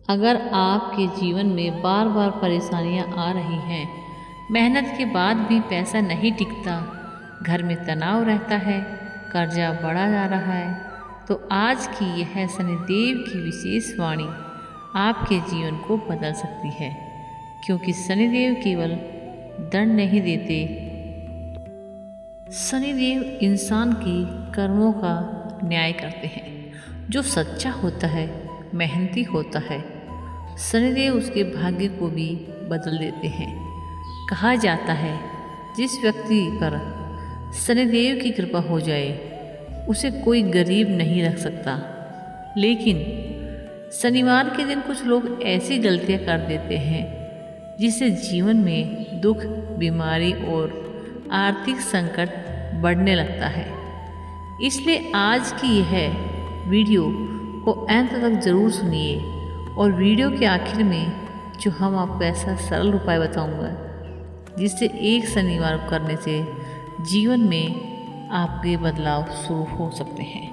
अगर आपके जीवन में बार बार परेशानियां आ रही हैं, मेहनत के बाद भी पैसा नहीं टिकता, घर में तनाव रहता है, कर्जा बढ़ा जा रहा है, तो आज की यह शनिदेव की विशेष वाणी आपके जीवन को बदल सकती है। क्योंकि शनिदेव केवल दंड नहीं देते, शनिदेव इंसान के कर्मों का न्याय करते हैं। जो सच्चा होता है, मेहनती होता है, शनिदेव उसके भाग्य को भी बदल देते हैं। कहा जाता है जिस व्यक्ति पर शनिदेव की कृपा हो जाए उसे कोई गरीब नहीं रख सकता। लेकिन शनिवार के दिन कुछ लोग ऐसी गलतियां कर देते हैं जिससे जीवन में दुख, बीमारी और आर्थिक संकट बढ़ने लगता है। इसलिए आज की यह वीडियो को अंत तक ज़रूर सुनिए और वीडियो के आखिर में जो हम आपको ऐसा सरल उपाय बताऊंगा जिससे एक शनिवार करने से जीवन में आपके बदलाव शुरू हो सकते हैं।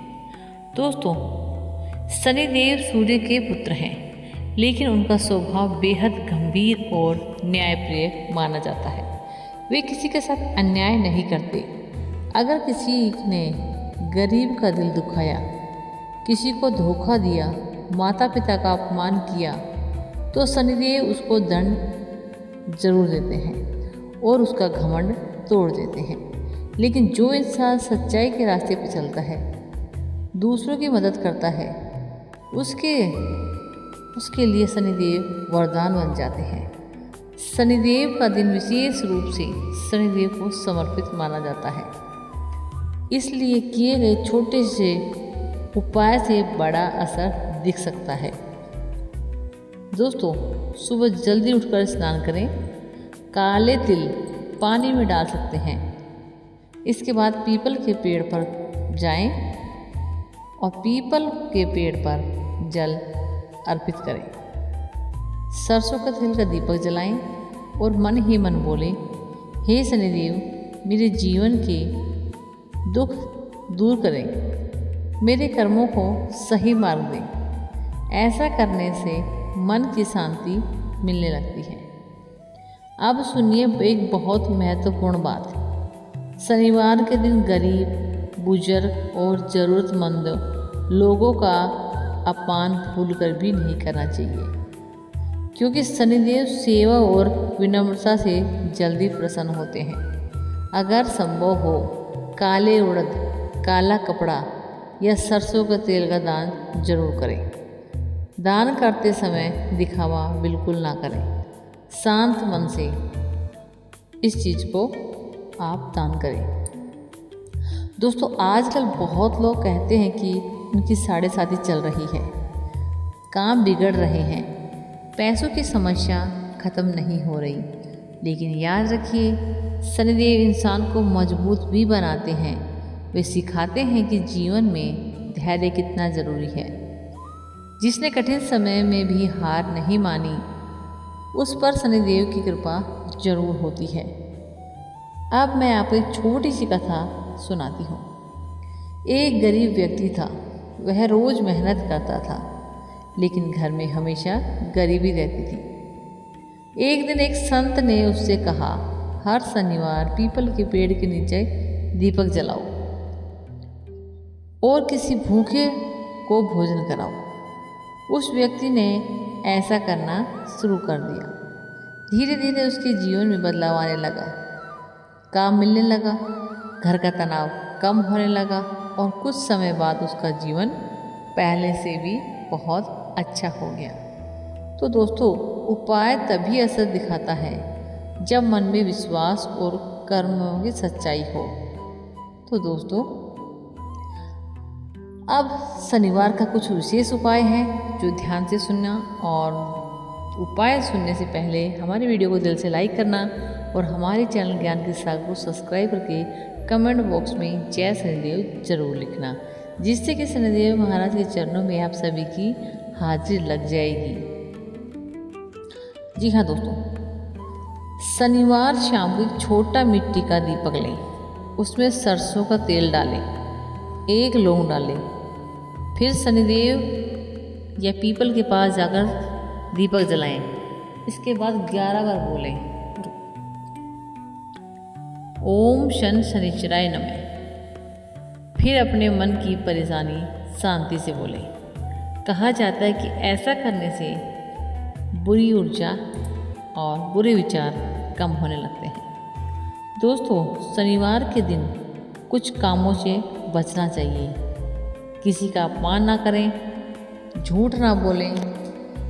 दोस्तों, शनिदेव सूर्य के पुत्र हैं, लेकिन उनका स्वभाव बेहद गंभीर और न्यायप्रिय माना जाता है। वे किसी के साथ अन्याय नहीं करते। अगर किसी ने गरीब का दिल दुखाया, किसी को धोखा दिया, माता पिता का अपमान किया, तो शनिदेव उसको दंड जरूर देते हैं और उसका घमंड तोड़ देते हैं। लेकिन जो इंसान सच्चाई के रास्ते पर चलता है, दूसरों की मदद करता है, उसके लिए शनिदेव वरदान बन जाते हैं। शनिदेव का दिन विशेष रूप से शनिदेव को समर्पित माना जाता है। इसलिए किए गए छोटे से उपाय से बड़ा असर दिख सकता है। दोस्तों, सुबह जल्दी उठकर स्नान करें। काले तिल पानी में डाल सकते हैं। इसके बाद पीपल के पेड़ पर जाएं और पीपल के पेड़ पर जल अर्पित करें। सरसों का तेल का दीपक जलाएं और मन ही मन बोलें, हे शनिदेव, मेरे जीवन के दुख दूर करें, मेरे कर्मों को सही मार्ग दें। ऐसा करने से मन की शांति मिलने लगती है। अब सुनिए एक बहुत महत्वपूर्ण बात। शनिवार के दिन गरीब, बुजुर्ग और ज़रूरतमंद लोगों का अपमान भूलकर भी नहीं करना चाहिए, क्योंकि शनिदेव सेवा और विनम्रता से जल्दी प्रसन्न होते हैं। अगर संभव हो, काले उड़द, काला कपड़ा या सरसों का तेल का दान जरूर करें। दान करते समय दिखावा बिल्कुल ना करें। शांत मन से इस चीज़ को आप दान करें। दोस्तों, आजकल बहुत लोग कहते हैं कि उनकी साढ़े साथी चल रही है, काम बिगड़ रहे हैं, पैसों की समस्या खत्म नहीं हो रही। लेकिन याद रखिए, शनिदेव इंसान को मजबूत भी बनाते हैं। वे सिखाते हैं कि जीवन में धैर्य कितना ज़रूरी है। जिसने कठिन समय में भी हार नहीं मानी, उस पर शनिदेव की कृपा जरूर होती है। अब मैं आपको एक छोटी सी कथा सुनाती हूँ। एक गरीब व्यक्ति था। वह रोज़ मेहनत करता था, लेकिन घर में हमेशा गरीबी रहती थी। एक दिन एक संत ने उससे कहा, हर शनिवार पीपल के पेड़ के नीचे दीपक जलाओ और किसी भूखे को भोजन कराओ। उस व्यक्ति ने ऐसा करना शुरू कर दिया। धीरे धीरे उसके जीवन में बदलाव आने लगा। काम मिलने लगा, घर का तनाव कम होने लगा और कुछ समय बाद उसका जीवन पहले से भी बहुत अच्छा हो गया। तो दोस्तों, उपाय तभी असर दिखाता है जब मन में विश्वास और कर्मों की सच्चाई हो। तो दोस्तों, अब शनिवार का कुछ विशेष उपाय है जो ध्यान से सुनना, और उपाय सुनने से पहले हमारी वीडियो को दिल से लाइक करना और हमारे चैनल ज्ञान के सागर को सब्सक्राइब करके कमेंट बॉक्स में जय शनिदेव जरूर लिखना, जिससे कि शनिदेव महाराज के चरणों में आप सभी की हाजिरी लग जाएगी। जी हाँ दोस्तों, शनिवार शाम को एक छोटा मिट्टी का दीपक लें, उसमें सरसों का तेल डालें, एक लौंग डालें, फिर शनिदेव या पीपल के पास जाकर दीपक जलाएं। इसके बाद 11 बार बोलें ओम शन शनिश्चराय नमः। फिर अपने मन की परेशानी शांति से बोलें। कहा जाता है कि ऐसा करने से बुरी ऊर्जा और बुरे विचार कम होने लगते हैं। दोस्तों, शनिवार के दिन कुछ कामों से बचना चाहिए। किसी का अपमान ना करें, झूठ ना बोलें,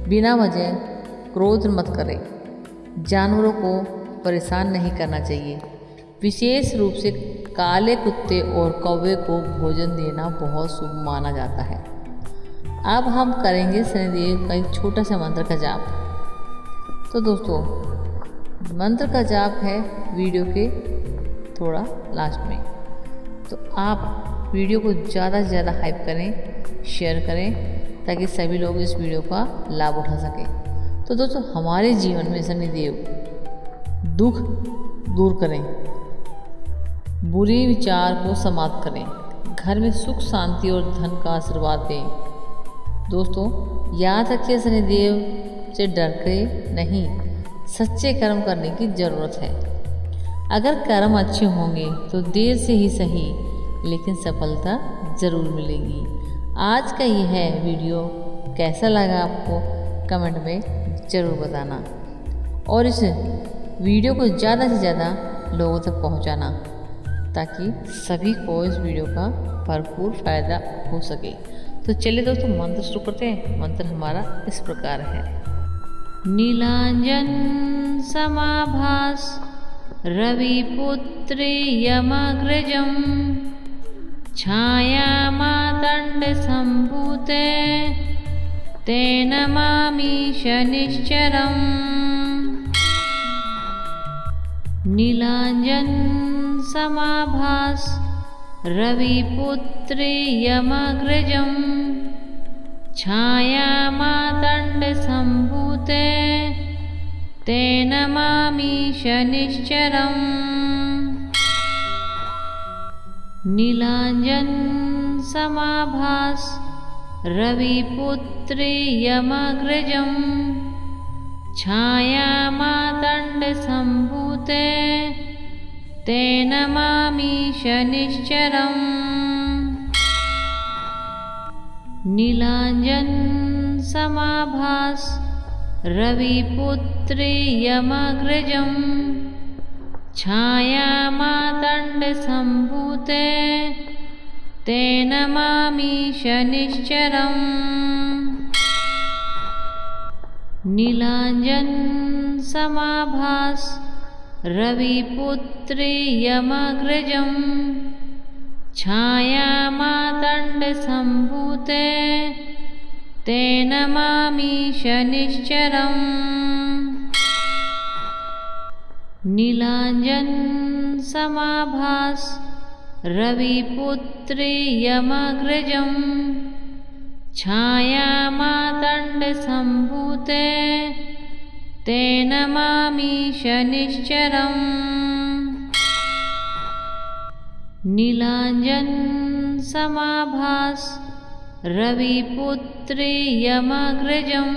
बिना वजह क्रोध मत करें, जानवरों को परेशान नहीं करना चाहिए। विशेष रूप से काले कुत्ते और कौवे को भोजन देना बहुत शुभ माना जाता है। अब हम करेंगे शनिदेव का एक छोटा सा मंत्र का जाप। तो दोस्तों, मंत्र का जाप है वीडियो के थोड़ा लास्ट में। तो आप वीडियो को ज़्यादा से ज़्यादा हाइप करें, शेयर करें, ताकि सभी लोग इस वीडियो का लाभ उठा सकें। तो दोस्तों, हमारे जीवन में शनिदेव दुख दूर करें, बुरे विचार को समाप्त करें, घर में सुख शांति और धन का आशीर्वाद दें। दोस्तों, याद रखिए, शनिदेव से डर के नहीं, सच्चे कर्म करने की ज़रूरत है। अगर कर्म अच्छे होंगे तो देर से ही सही, लेकिन सफलता ज़रूर मिलेगी। आज का यह वीडियो कैसा लगा आपको कमेंट में ज़रूर बताना, और इस वीडियो को ज़्यादा से ज़्यादा लोगों तक पहुंचाना, ताकि सभी को इस वीडियो का भरपूर फ़ायदा हो सके। तो चलिए दोस्तों, मंत्र शुरू करते हैं। मंत्र हमारा इस प्रकार है। नीलांजन समाभास रविपुत्रे यमग्रजं छाया मातंड संभूते तेन नमामि शनिश्चरम्। नीलांजन समाभास रविपुत्रे यमग्रजं छाया मातंड संभूते तेन नमामि शनिश्चरम्। नीलांजन समाभास रविपुत्रे यमग्रजं छाया मातंड संभूते तेन नमामि शनिश्चरम्। नीलांजन समाभास रविपुत्रे यमग्रजं छाया मातंड संभूते तेन नमामि शनिश्चरम्। नीलांजन समाभास रविपुत्रे यमग्रजं छाया मातंड संभूते तेन नमामि शनिश्चरम्। नीलांजन समाभास रविपुत्रे यमग्रजं छाया मातंड संभूते तेन नमामि शनिश्चरम्। नीलांजन समाभास रविपुत्रे यमग्रजं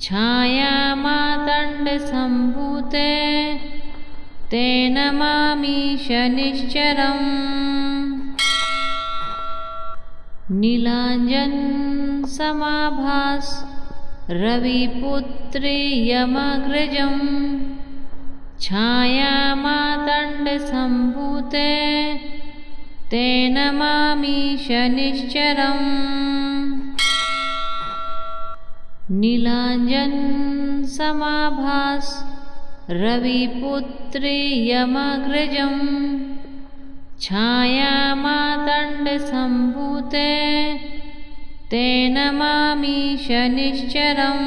छाया मातंड संभूते तेन नमामि शनिश्चरम्। नीलांजन समाभास रविपुत्रे यमग्रजं छाया मातंड संभूते तेन नमामि शनिश्चरम्। नीलांजन समाभास रविपुत्रे यमग्रजं छाया मातंड संभूते तेन नमामि शनिश्चरम्।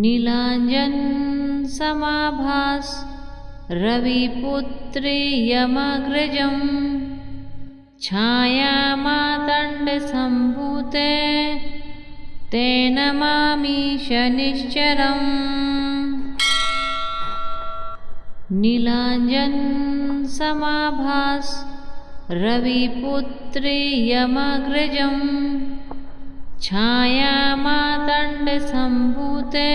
नीलांजन समाभास रविपुत्रे यमग्रजं छाया मातंड संभूते तेन नमामि शनिश्चरम्। नीलांजन समाभास रविपुत्रे यमग्रजं छायामातण्डसम्भूते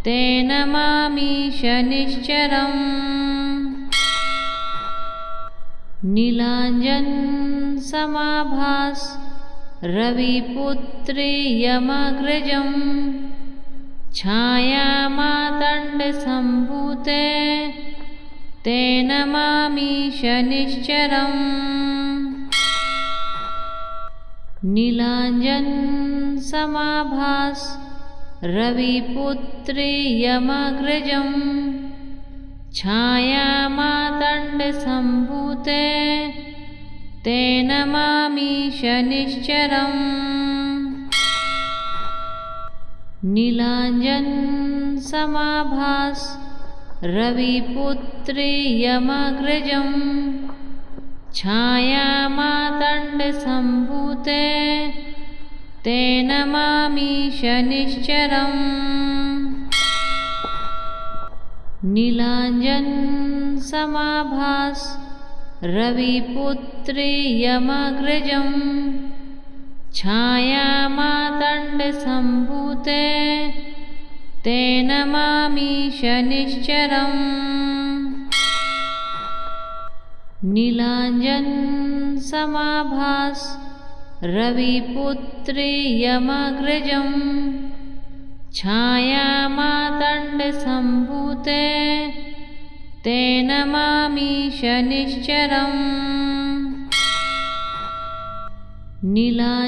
ते नमामि शनिश्चरम्। नीलाञ्जनसमाभास रविपुत्रे यमग्रजम् छायामातण्डसम्भूते ते नमामि शनिश्चरम्। नीलाञ्जनसमाभास रविपुत्रे यमग्रजम् छायामातण्डसम्भूते ते नमामि शनिश्चरम्। नीलाञ्जनसमाभास रविपुत्रे यमग्रजम् छायामातण्डसम्भूते ते नमामि शनिश्चरम्। नीलाञ्जनसमाभास रविपुत्रे यमग्रजम् छायामातण्डसम्भूते ते नमामि शनिश्चरम्। नीलाञ्जनसमाभास रविपुत्रे यमग्रजम् छायामातण्डसम्भूते ते नमामि शनिश्चरम्। नीलाञ्जनसमाभास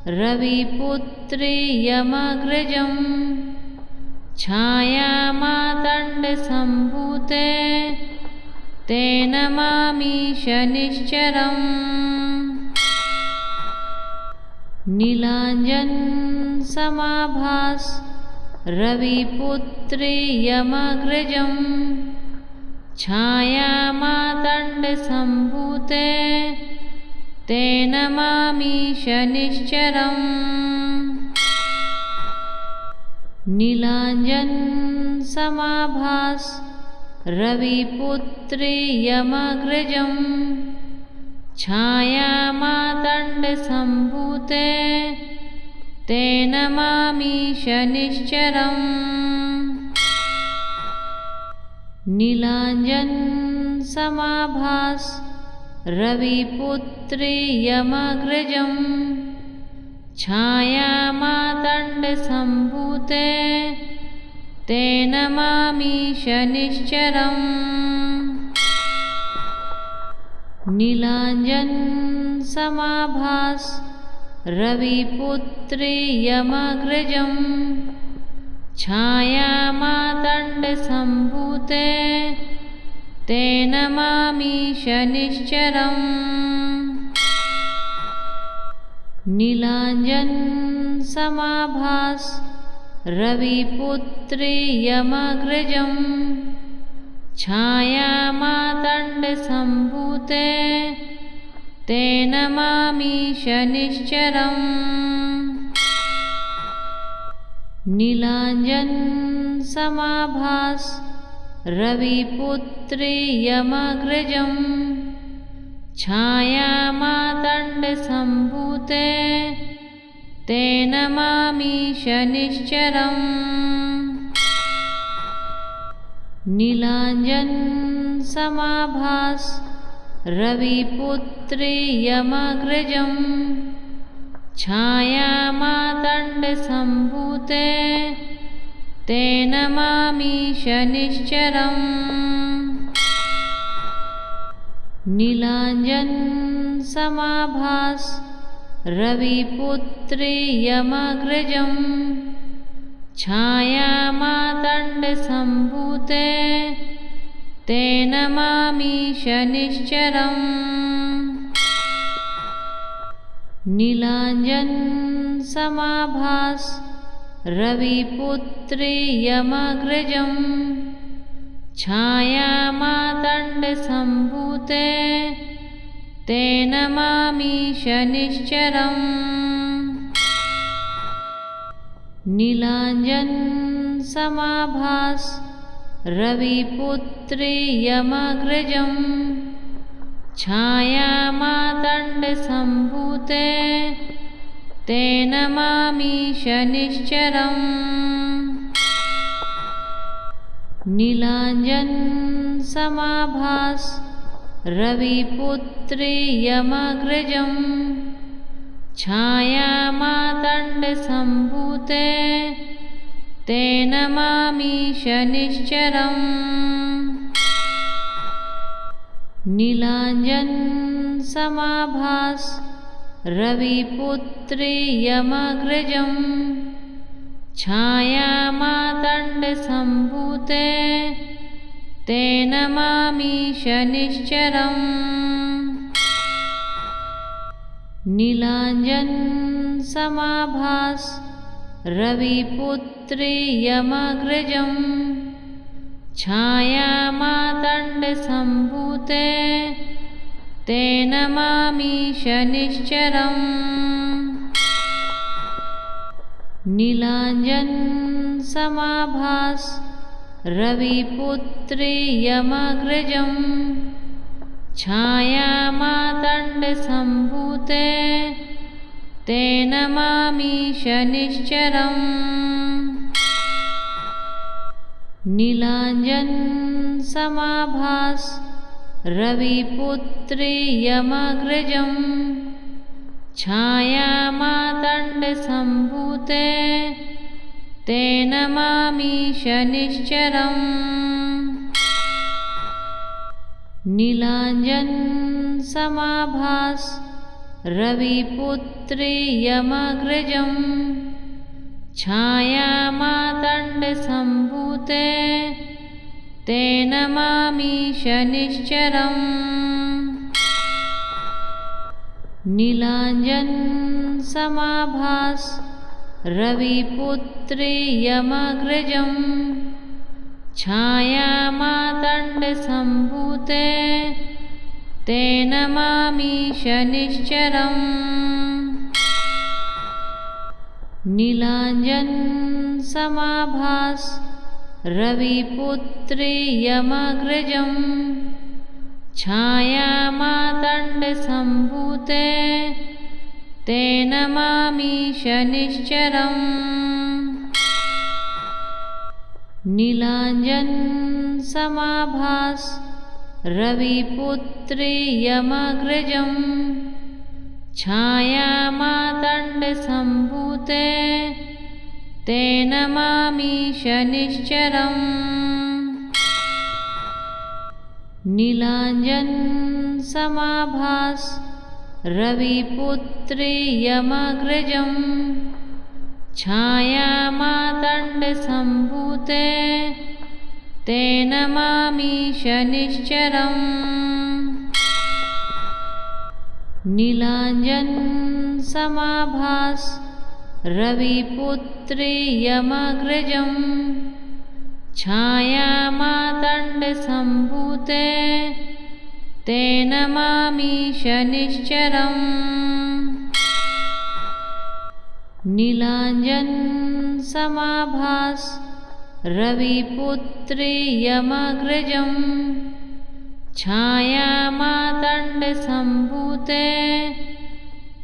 रविपुत्रे यमग्रजम् छायामातण्डसम्भूते ते नमामि शनिश्चरम्। नीलाञ्जनसमाभास रविपुत्रे यमग्रजम् छायामातण्डसम्भूते ते नमामि शनिश्चरम्। नीलाञ्जनसमाभास रविपुत्रे यमग्रजम् छायामातण्डसम्भूते ते नमामि शनिश्चरम्। नीलाञ्जनसमाभास रविपुत्रे यमग्रजम् छायामातण्डसम्भूते ते नमामि शनिश्चरम्। नीलाञ्जनसमाभास रविपुत्रे यमग्रजम् छायामातण्डसम्भूते ते नमामि शनिश्चरम्। नीलाञ्जनसमाभास रविपुत्रे यमग्रजम् छायामातण्डसम्भूते ते नमामि शनिश्चरम्। नीलाञ्जनसमाभास रविपुत्रे यमग्रजम् छायामातण्डसम्भूते ते नमामि शनिश्चरम्। नीलाञ्जनसमाभास रविपुत्रे यमग्रजम् छायामातण्डसम्भूते ते नमामि शनिश्चरम्। नीलाञ्जनसमाभास रविपुत्रे यमग्रजम् छायामातण्डसम्भूते ते नमामि शनिश्चरम्। नीलाञ्जनसमाभास रविपुत्रे यमग्रजम् छायामातण्डसम्भूते ते नमामि शनिश्चरम्। नीलाञ्जनसमाभास रविपुत्रे यमग्रजम् छायामातण्डसम्भूते मातण्डसम्भूते ते नमामि शनिश्चरम्। नीलाञ्जनसमाभास रविपुत्रियमग्रजम् छायामातण्डसम्भूते ते नमामि शनिश्चरम्। नीलाञ्जनसमाभास रविपुत्रियमग्रजम् छायामातण्डसम्भूते ते नमामि शनिश्चरम्। नीलाञ्जनसमाभास रविपुत्रियमग्रजम् छायामातण्डसम्भूते ते नमामि शनिश्चरम्। नीलाञ्जनसमाभास रविपुत्रियमग्रजम् छायामातण्डसम्भूते ते नमामि शनिश्चरम्। नीलाञ्जनसमाभास रविपुत्रियमग्रजम् छायामातण्डसम्भूते ते नमामि शनिश्चरम्। नीलाञ्जनसमाभास रविपुत्रियमग्रजम् छायामातण्डसम्भूते ते नमामि शनिश्चरम्। नीलाञ्जनसमाभास रविपुत्रियमग्रजम् छायामातण्डसम्भूते ते नमामि शनिश्चरम्। नीलाञ्जनसमाभास रविपुत्रियमग्रजम् छायामातण्डसम्भूते ते नमामि शनिश्चरम्। नीलाञ्जनसमाभास रविपुत्रियमग्रजम् छायामातण्डसम्भूते ते नमामि शनिश्चरम्। नीलाञ्जनसमाभास रविपुत्रियमग्रजम् छायामातण्डसम्भूते ते नमामि शनिश्चरम्। नीलाञ्जनसमाभास रविपुत्रियमग्रजम् छायामातण्डसम्भूते ते नमामि शनिश्चरम्। नीलाञ्जनसमाभास रविपुत्रियमग्रजम् छायामातण्डसम्भूते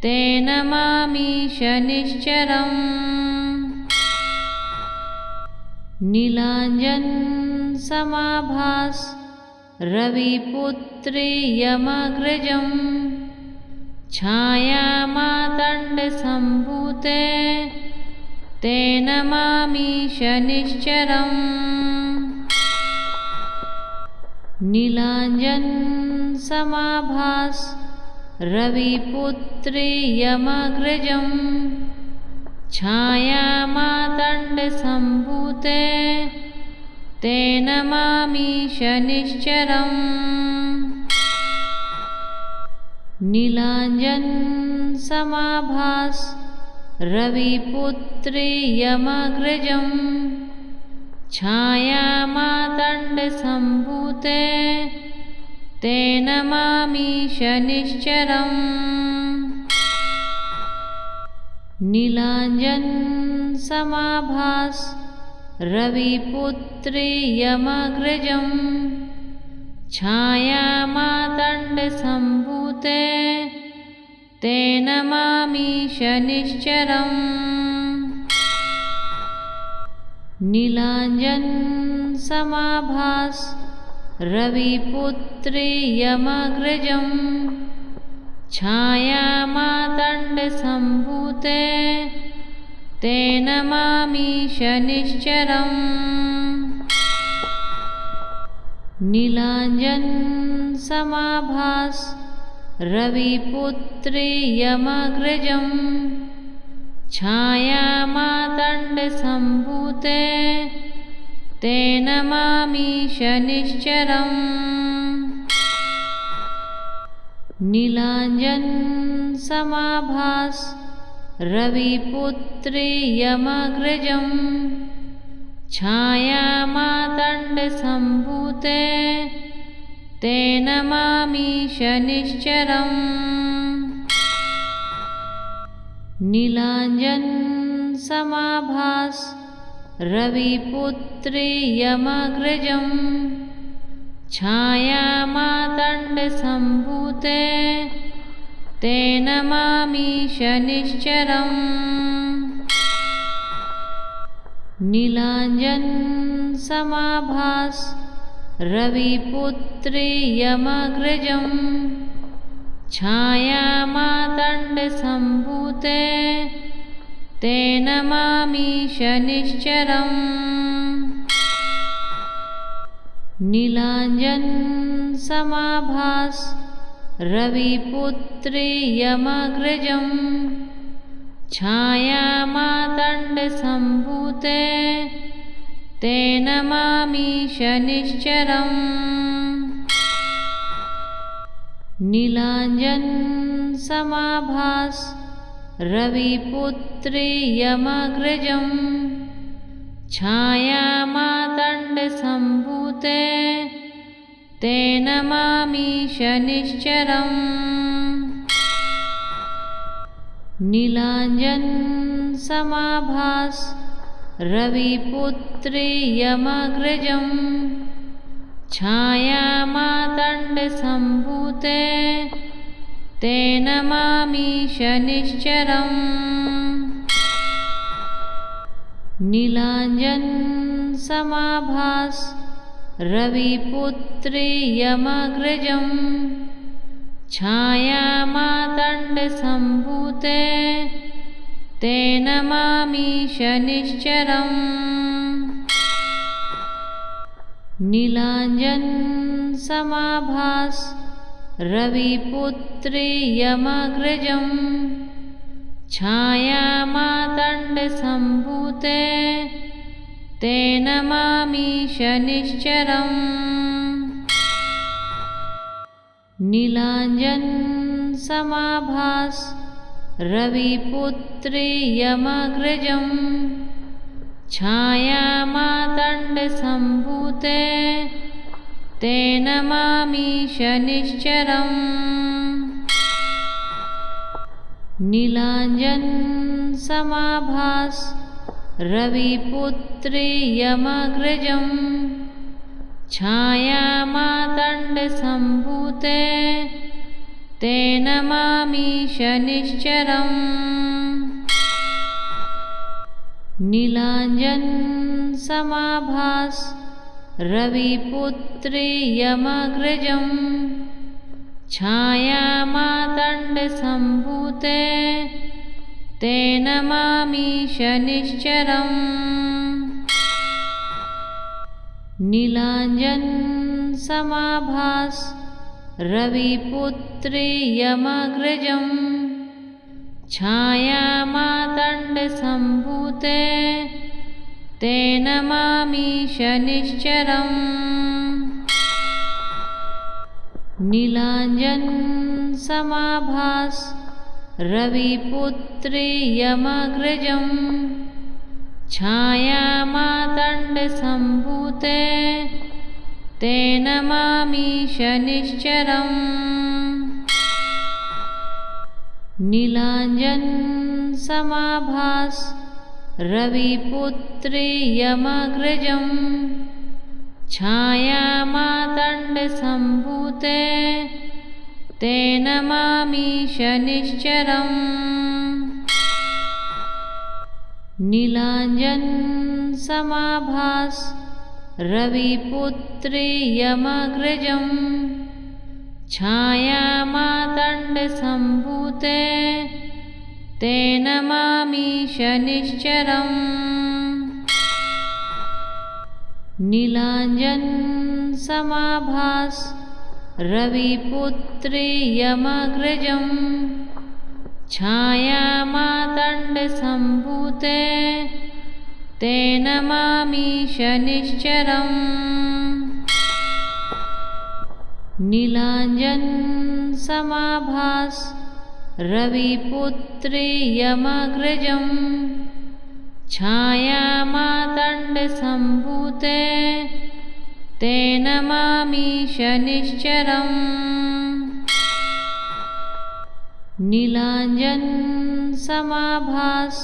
ते नमामि शनिश्चरम्। नीलाञ्जनसमाभास रविपुत्रियमग्रजम् छायामातण्डसम्भूते ते नमामि शनिश्चरम्। नीलाञ्जनसमाभास रविपुत्रियमग्रजम् छायामातण्डसम्भूते ते नमामि शनिश्चरम्। नीलाञ्जनसमाभास रविपुत्रियमग्रजम् छायामातण्डसम्भूते ते नमामि शनिश्चरम्। नीलाञ्जनसमाभास रविपुत्रियमग्रजम् छायामातण्डसम्भूते ते नमामि शनिश्चरम्। नीलाञ्जनसमाभास रविपुत्रे यमग्रजम् छायामातण्डसम्भूते ते नमामि शनिश्चरम्। नीलाञ्जनसमाभास रविपुत्रे यमग्रजम् छायामातण्डसम्भूते ते नमामि शनिश्चरम्। नीलाञ्जनसमाभास रविपुत्रे यमग्रजम् छायामातण्डसम्भूते ते नमामि शनिश्चरम्। नीलाञ्जनसमाभास रविपुत्रे यमग्रजम् छायामातण्डसम्भूते ते नमामि शनिश्चरम्। नीलाञ्जनसमाभास रविपुत्रे यमग्रजम् छायामातण्डसम्भूते ते नमामि शनिश्चरम्। नीलाञ्जनसमाभास रविपुत्रे यमग्रजम् छायामातण्डसम्भूते ते नमामि शनिश्चरम्। नीलाञ्जनसमाभास रविपुत्रे यमग्रजम् छायामातण्डसम्भूते ते नमामि शनिश्चरम्। नीलाञ्जनसमाभास रविपुत्रे यमग्रजम् छायामातण्डसम्भूते ते नमामि शनिश्चरम्। नीलाञ्जनसमाभास रविपुत्रे यमग्रजम् छायामातण्डसम्भूते ते नमामि शनिश्चरम्। नीलाञ्जनसमाभास रविपुत्रे यमग्रजम् छायामातण्डसम्भूते ते नमामि शनिश्चरम्। नीलाञ्जनसमाभास रविपुत्रे यमग्रजम् छायामातण्डसम्भूते ते नमामि शनिश्चरम्। नीलाञ्जनसमाभास रविपुत्रे यमग्रजम् छायामातण्डसम्भूते ते नमामि शनिश्चरम्। नीलाञ्जनसमाभास रविपुत्रे यमग्रजम् छायामातण्डसम्भूते ते नमामि शनिश्चरम्। नीलाञ्जनसमाभास रविपुत्रे यमग्रजम् छायामातण्डसम्भूते ते नमामि शनिश्चरम्। नीलाञ्जनसमाभास रविपुत्रे यमग्रजम् छायामातण्डसम्भूते ते नमामि शनिश्चरम्। नीलाञ्जनसमाभास रविपुत्रे यमग्रजम् छायामातण्डसम्भूते ते नमामि शनिश्चरम्। नीलाञ्जन समाभास रविपुत्रे यमग्रजं छायामातण्डसम्भूते ते नमामि शनिश्चरम्। नीलाञ्जन समाभास रविपुत्रे यमग्रजं छायामातण्डसम्भूते ते नमामि शनिश्चरम्। नीलाञ्जन समाभास रविपुत्रे यमग्रजं छायामातण्डसम्भूते ते नमामि शनिश्चरम्। नीलाञ्जन समाभास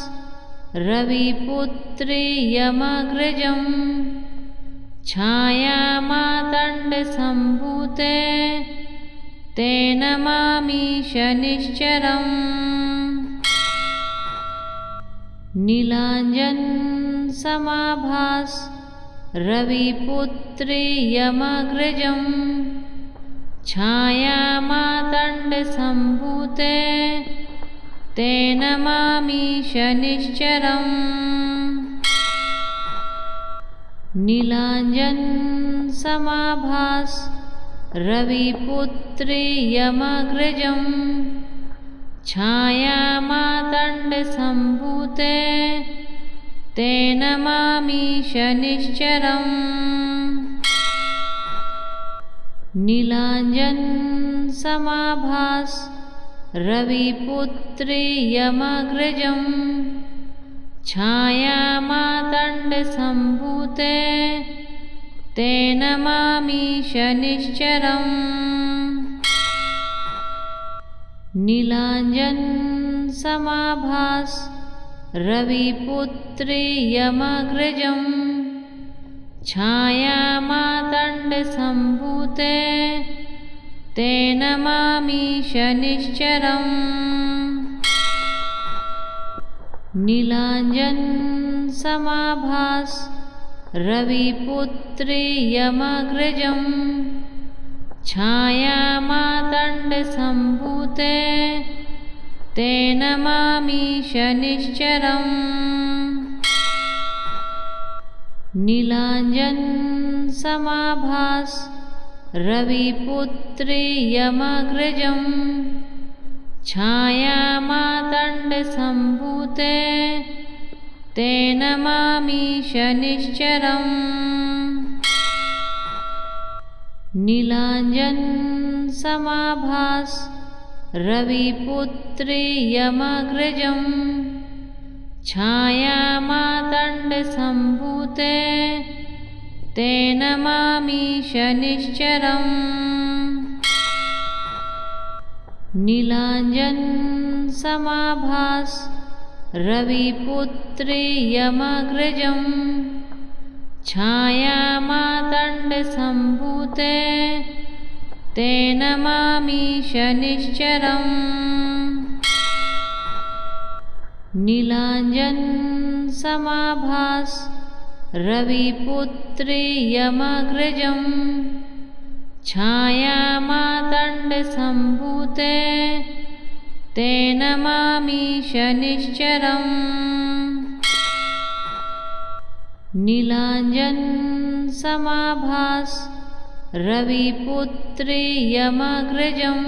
रविपुत्रे यमग्रजं छायामातण्डसम्भूते ते नमामि शनिश्चरम्। नीलाञ्जन समाभास रविपुत्रे यमग्रजं छायामातण्डसम्भूते ते नमामि शनिश्चरम्। नीलाञ्जन समाभास रविपुत्रे यमग्रजं छायामातण्डसम्भूते ते नमामि शनिश्चरम्। नीलाञ्जन समाभास रविपुत्रे यमग्रजं छायामातण्डसम्भूते ते नमामि शनिश्चरम्। नीलाञ्जन समाभास रविपुत्रे यमग्रजं छायामातण्डसम्भूते ते नमामि शनिश्चरम्। नीलाञ्जन समाभास रविपुत्रे यमग्रजं छायामातण्डसम्भूते ते नमामि शनिश्चरम्। नीलाञ्जन समाभास रविपुत्रे यमग्रजं छायामातण्डसम्भूते ते नमामि शनिश्चरम्। नीलाञ्जन समाभास रविपुत्रे यमग्रजं छायामातण्डसम्भूते ते नमामि शनिश्चरम्। नीलाञ्जन समाभास रविपुत्रे यमग्रजं छायामातण्डसम्भूते ते नमामि शनिश्चरम्। नीलाञ्जन समाभास रविपुत्रे यमग्रजं छायामातण्डसम्भूते ते नमामि शनिश्चरम्। नीलाञ्जन समाभास रविपुत्रे यमग्रजं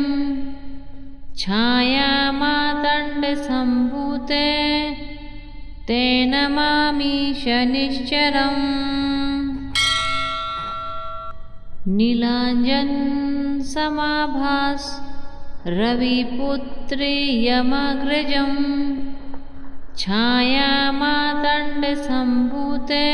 छायामातण्डसम्भूते ते नमामि शनिश्चरम्। नीलाञ्जन समाभास रविपुत्रे यमग्रजं छायामातण्डसम्भूते